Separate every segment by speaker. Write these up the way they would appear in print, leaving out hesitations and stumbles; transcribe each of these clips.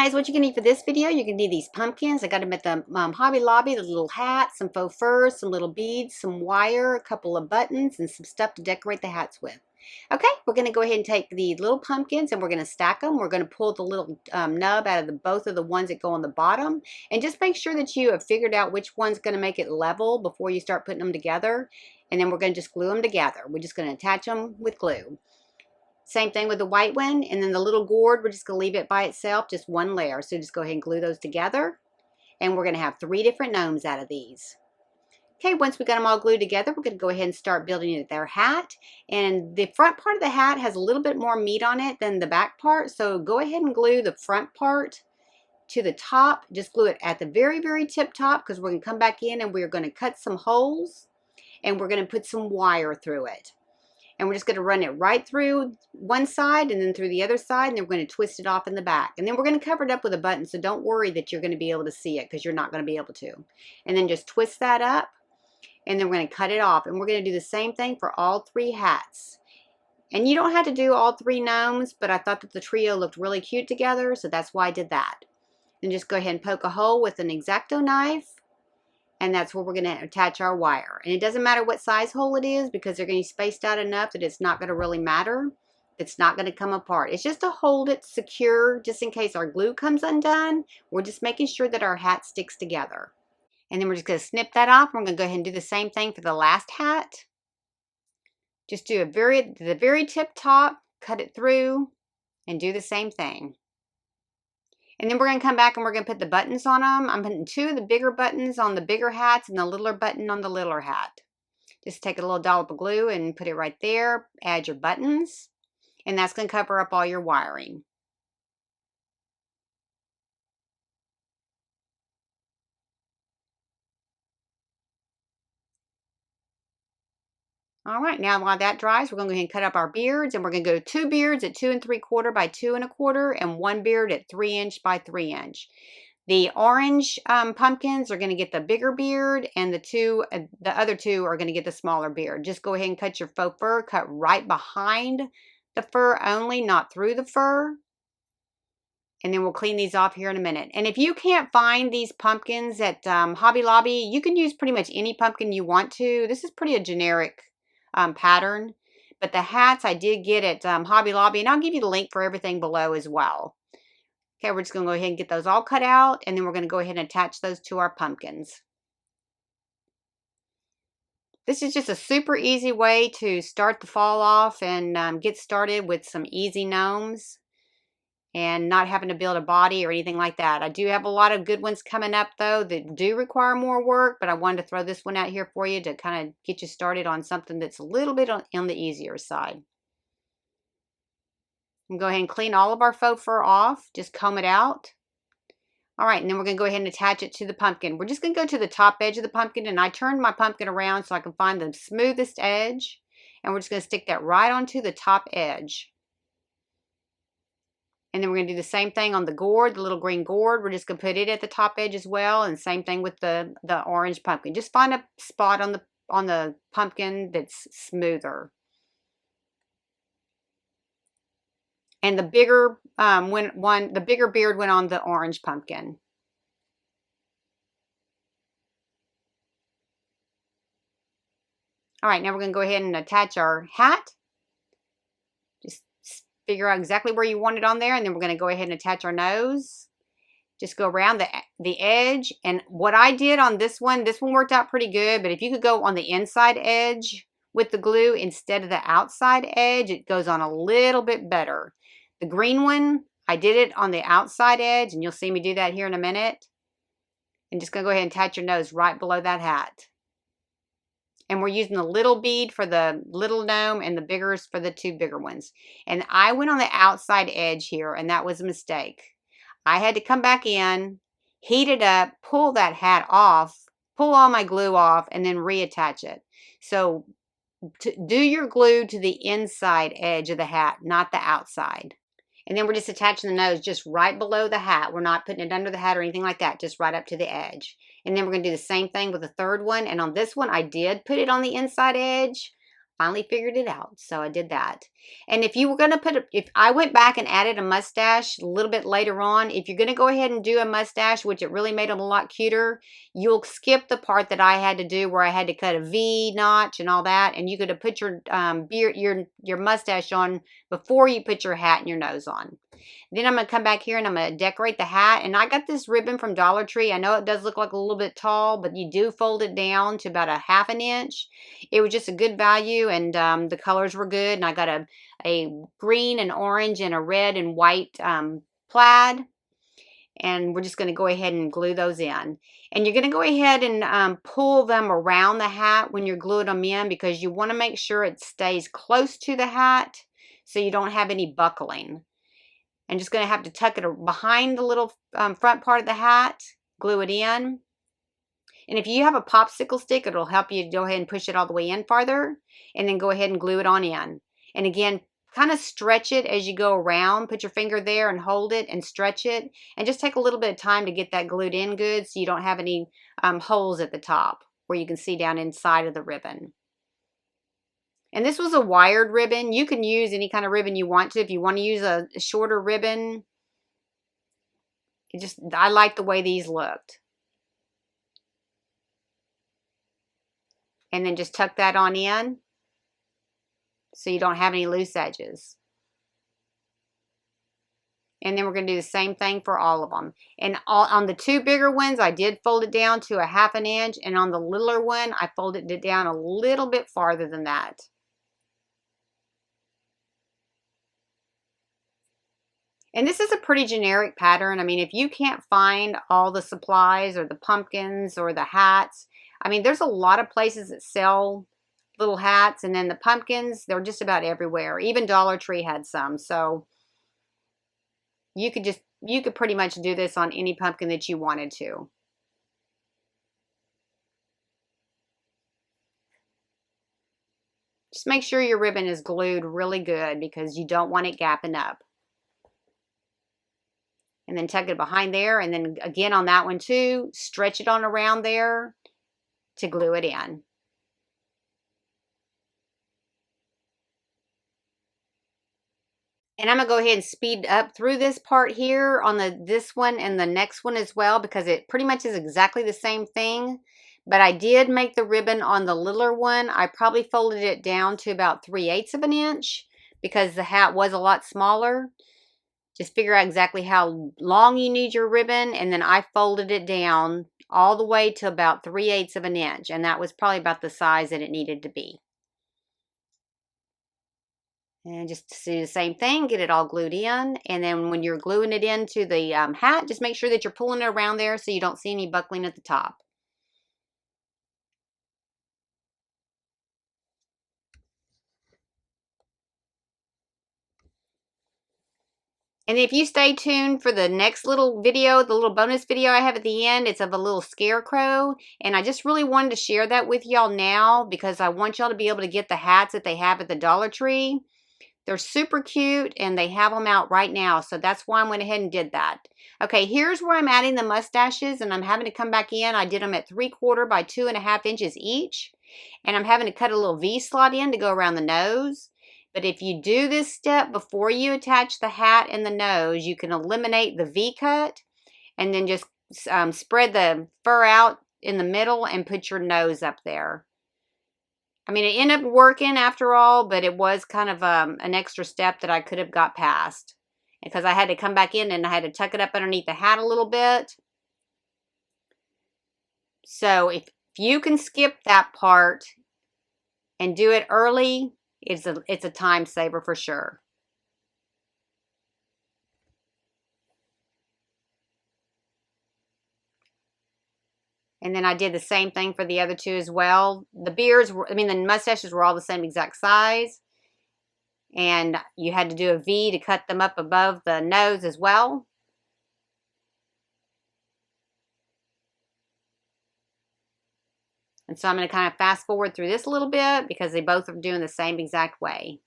Speaker 1: guys, what you're gonna need for this video, you're gonna need these pumpkins. I got them at the Hobby Lobby, the little hats, some faux furs, some little beads, some wire, a couple of buttons, and some stuff to decorate the hats with. Okay, we're gonna go ahead and take the little pumpkins and we're gonna stack them. We're gonna pull the little nub out of both of the ones that go on the bottom, and just make sure that you have figured out which one's gonna make it level before you start putting them together. And then we're gonna just glue them together. We're just gonna attach them with glue. Same thing with the white one, and then the little gourd, we're just going to leave it by itself, just one layer. So just go ahead and glue those together, and we're going to have 3 different gnomes out of these. Okay, once we got them all glued together, we're going to go ahead and start building their hat. And the front part of the hat has a little bit more meat on it than the back part, so go ahead and glue the front part to the top. Just glue it at the very, very tip top, because we're going to come back in and we're going to cut some holes, and we're going to put some wire through it. And we're just going to run it right through one side and then through the other side, and then we're going to twist it off in the back. And then we're going to cover it up with a button, so don't worry that you're going to be able to see it, because you're not going to be able to. And then just twist that up, and then we're going to cut it off. And we're going to do the same thing for all 3 hats. And you don't have to do all 3 gnomes, but I thought that the trio looked really cute together, so that's why I did that. And just go ahead and poke a hole with an X-Acto knife. And that's where we're going to attach our wire. And it doesn't matter what size hole it is, because they're going to be spaced out enough that it's not going to really matter. It's not going to come apart. It's just to hold it secure, just in case our glue comes undone. We're just making sure that our hat sticks together. And then we're just going to snip that off. We're going to go ahead and do the same thing for the last hat. Just do the very tip top, cut it through, and do the same thing. And then we're going to come back and we're going to put the buttons on them. I'm putting 2 of the bigger buttons on the bigger hats and the littler button on the littler hat. Just take a little dollop of glue and put it right there. Add your buttons. And that's going to cover up all your wiring. All right, now while that dries, we're going to go ahead and cut up our beards. And we're going to go 2 beards at 2 3/4 by 2 1/4 and 1 beard at 3 inch by 3 inch. The orange pumpkins are going to get the bigger beard, and the other 2 are going to get the smaller beard. Just go ahead and cut your faux fur. Cut right behind the fur only, not through the fur. And then we'll clean these off here in a minute. And if you can't find these pumpkins at Hobby Lobby, you can use pretty much any pumpkin you want to. This is pretty a generic pattern. But the hats I did get at Hobby Lobby, and I'll give you the link for everything below as well. Okay, we're just going to go ahead and get those all cut out, and then we're going to go ahead and attach those to our pumpkins. This is just a super easy way to start the fall off and get started with some easy gnomes and not having to build a body or anything like that. I do have a lot of good ones coming up, though, that do require more work, but I wanted to throw this one out here for you to kind of get you started on something that's a little bit on the easier side. And go ahead and clean all of our faux fur off. Just comb it out. All right, and then we're going to go ahead and attach it to the pumpkin. We're just going to go to the top edge of the pumpkin, and I turned my pumpkin around so I can find the smoothest edge. And we're just going to stick that right onto the top edge. And then we're going to do the same thing on the gourd, the little green gourd. We're just going to put it at the top edge as well. And same thing with the orange pumpkin. Just find a spot on the pumpkin that's smoother. And the bigger the bigger beard went on the orange pumpkin. All right, now we're going to go ahead and attach our hat. Just figure out exactly where you want it on there, and then we're going to go ahead and attach our nose. Just go around the edge. And what I did on this one worked out pretty good, but if you could go on the inside edge with the glue instead of the outside edge, it goes on a little bit better. The green one, I did it on the outside edge, and you'll see me do that here in a minute. And just going to go ahead and attach your nose right below that hat. And we're using the little bead for the little gnome and the biggers for the 2 bigger ones. And I went on the outside edge here, and that was a mistake. I had to come back in, heat it up, pull that hat off, pull all my glue off, and then reattach it. So do your glue to the inside edge of the hat, not the outside. And then we're just attaching the nose just right below the hat. We're not putting it under the hat or anything like that, just right up to the edge. And then we're going to do the same thing with the third one. And on this one, I did put it on the inside edge. Finally figured it out, so I did that. And if you were going to if I went back and added a mustache a little bit later on, if you're going to go ahead and do a mustache, which it really made them a lot cuter, you'll skip the part that I had to do where I had to cut a V notch and all that, and you could have put your beard, your mustache on before you put your hat and your nose on. Then I'm going to come back here and I'm going to decorate the hat. And I got this ribbon from Dollar Tree. I know it does look like a little bit tall, but you do fold it down to about a 1/2 inch. It was just a good value, and the colors were good. And I got a green and orange and a red and white plaid. And we're just going to go ahead and glue those in. And you're going to go ahead and pull them around the hat when you're gluing them in, because you want to make sure it stays close to the hat so you don't have any buckling. I'm just going to have to tuck it behind the little front part of the hat, glue it in. And if you have a popsicle stick, it'll help you go ahead and push it all the way in farther, and then go ahead and glue it on in. And again, kind of stretch it as you go around. Put your finger there and hold it and stretch it. And just take a little bit of time to get that glued in good so you don't have any holes at the top where you can see down inside of the ribbon. And this was a wired ribbon. You can use any kind of ribbon you want to. If you want to use a shorter ribbon, I like the way these looked. And then just tuck that on in so you don't have any loose edges. And then we're going to do the same thing for all of them. And on the two bigger ones, I did fold it down to a 1/2 inch. And on the littler one, I folded it down a little bit farther than that. And this is a pretty generic pattern. I mean, if you can't find all the supplies or the pumpkins or the hats, I mean, there's a lot of places that sell little hats, and then the pumpkins, they're just about everywhere. Even Dollar Tree had some. So you could pretty much do this on any pumpkin that you wanted to. Just make sure your ribbon is glued really good because you don't want it gapping up. And then tuck it behind there, and then again on that one too, stretch it on around there to glue it in. And I'm going to go ahead and speed up through this part here on this one and the next one as well, because it pretty much is exactly the same thing. But I did make the ribbon on the littler one. I probably folded it down to about 3/8 of an inch because the hat was a lot smaller. Just figure out exactly how long you need your ribbon, and then I folded it down all the way to about 3/8 of an inch, and that was probably about the size that it needed to be. And just do the same thing, get it all glued in, and then when you're gluing it into the hat, just make sure that you're pulling it around there so you don't see any buckling at the top. And if you stay tuned for the next little video, the little bonus video I have at the end, it's of a little scarecrow. And I just really wanted to share that with y'all now because I want y'all to be able to get the hats that they have at the Dollar Tree. They're super cute and they have them out right now. So that's why I went ahead and did that. Okay, here's where I'm adding the mustaches, and I'm having to come back in. I did them at 3/4 by 2.5 inches each. And I'm having to cut a little V slot in to go around the nose. But if you do this step before you attach the hat and the nose, you can eliminate the V cut and then just spread the fur out in the middle and put your nose up there. I mean, it ended up working after all, but it was kind of an extra step that I could have got past because I had to come back in and I had to tuck it up underneath the hat a little bit. So if you can skip that part and do it early, it's a time saver for sure. And then I did the same thing for the other two as well. The beards, the mustaches were all the same exact size. And you had to do a V to cut them up above the nose as well. And so I'm going to kind of fast forward through this a little bit because they both are doing the same exact way.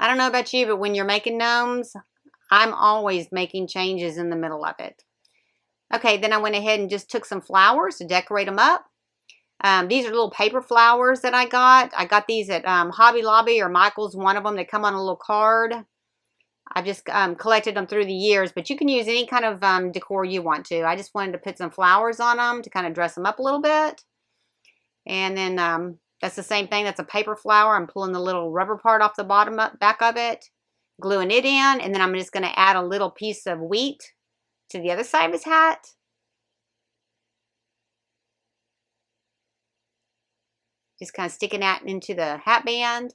Speaker 1: I don't know about you, but when you're making gnomes, I'm always making changes in the middle of it. Okay, then I went ahead and just took some flowers to decorate them up. These are little paper flowers that I got. I got these at Hobby Lobby or Michael's, one of them. They come on a little card. I've just collected them through the years, but you can use any kind of decor you want to. I just wanted to put some flowers on them to kind of dress them up a little bit. And then that's the same thing. That's a paper flower. I'm pulling the little rubber part off the back of it, gluing it in, and then I'm just going to add a little piece of wheat to the other side of his hat. Just kind of sticking that into the hat band.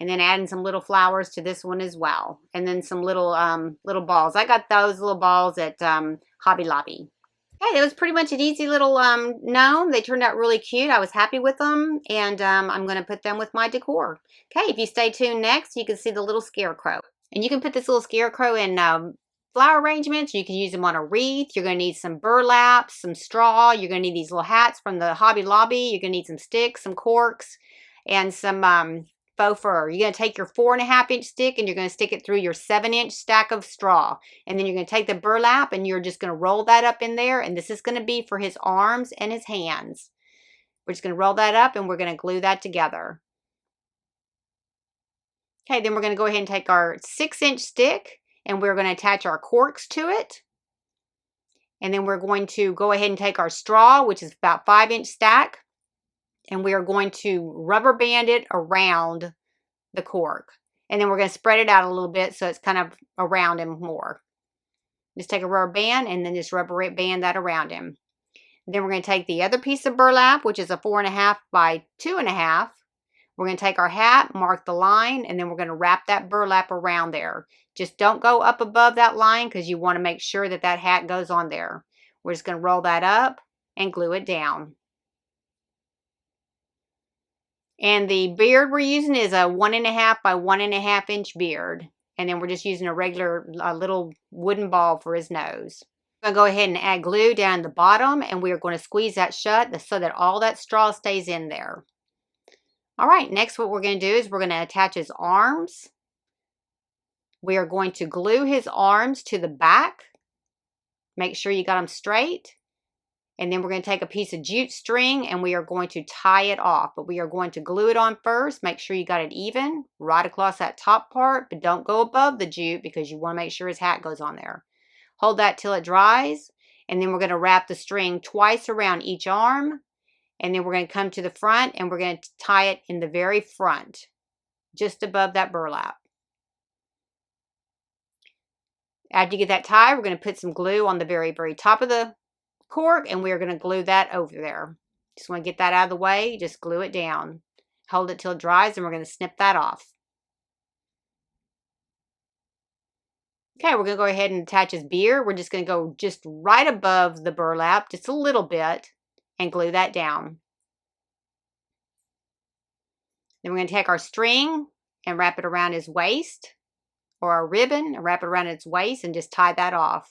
Speaker 1: And then adding some little flowers to this one as well. And then some little little balls. I got those little balls at Hobby Lobby. Hey, that was pretty much an easy little gnome. They turned out really cute. I was happy with them. And I'm going to put them with my decor. Okay, if you stay tuned next, you can see the little scarecrow. And you can put this little scarecrow in flower arrangements. You can use them on a wreath. You're going to need some burlap, some straw. You're going to need these little hats from the Hobby Lobby. You're going to need some sticks, some corks, and some faux fur. You're going to take your 4.5-inch stick and you're going to stick it through your 7-inch stack of straw. And then you're going to take the burlap and you're just going to roll that up in there. And this is going to be for his arms and his hands. We're just going to roll that up and we're going to glue that together. Okay, then we're going to go ahead and take our 6-inch stick and we're going to attach our corks to it. And then we're going to go ahead and take our straw, which is about 5-inch stack. And we are going to rubber band it around the cork. And then we're going to spread it out a little bit so it's kind of around him more. Just take a rubber band and then just rubber band that around him. Then we're going to take the other piece of burlap, which is a 4.5 by 2.5. We're going to take our hat, mark the line, and then we're going to wrap that burlap around there. Just don't go up above that line because you want to make sure that that hat goes on there. We're just going to roll that up and glue it down. And the beard we're using is a 1.5 by 1.5-inch beard. And then we're just using a regular little wooden ball for his nose. I'm going to go ahead and add glue down the bottom. And we're going to squeeze that shut so that all that straw stays in there. All right, next what we're going to do is we're going to attach his arms. We are going to glue his arms to the back. Make sure you got them straight. And then we're going to take a piece of jute string and we are going to tie it off. But we are going to glue it on first. Make sure you got it even right across that top part. But don't go above the jute because you want to make sure his hat goes on there. Hold that till it dries. And then we're going to wrap the string twice around each arm. And then we're going to come to the front and we're going to tie it in the very front. Just above that burlap. After you get that tied, we're going to put some glue on the very, very top of the cork and we're going to glue that over there. Just want to get that out of the way. Just glue it down. Hold it till it dries and we're going to snip that off. Okay, we're going to go ahead and attach his beard. We're just going to go just right above the burlap, just a little bit, and glue that down. Then we're going to take our string and wrap it around his waist, or our ribbon and wrap it around its waist and just tie that off.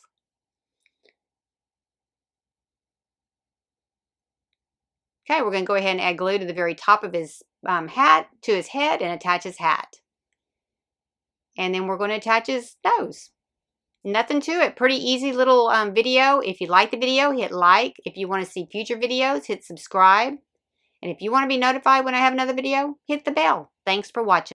Speaker 1: Okay, we're going to go ahead and add glue to the very top of his hat, to his head, and attach his hat. And then we're going to attach his nose. Nothing to it. Pretty easy little video. If you like the video, hit like. If you want to see future videos, hit subscribe. And if you want to be notified when I have another video, hit the bell. Thanks for watching.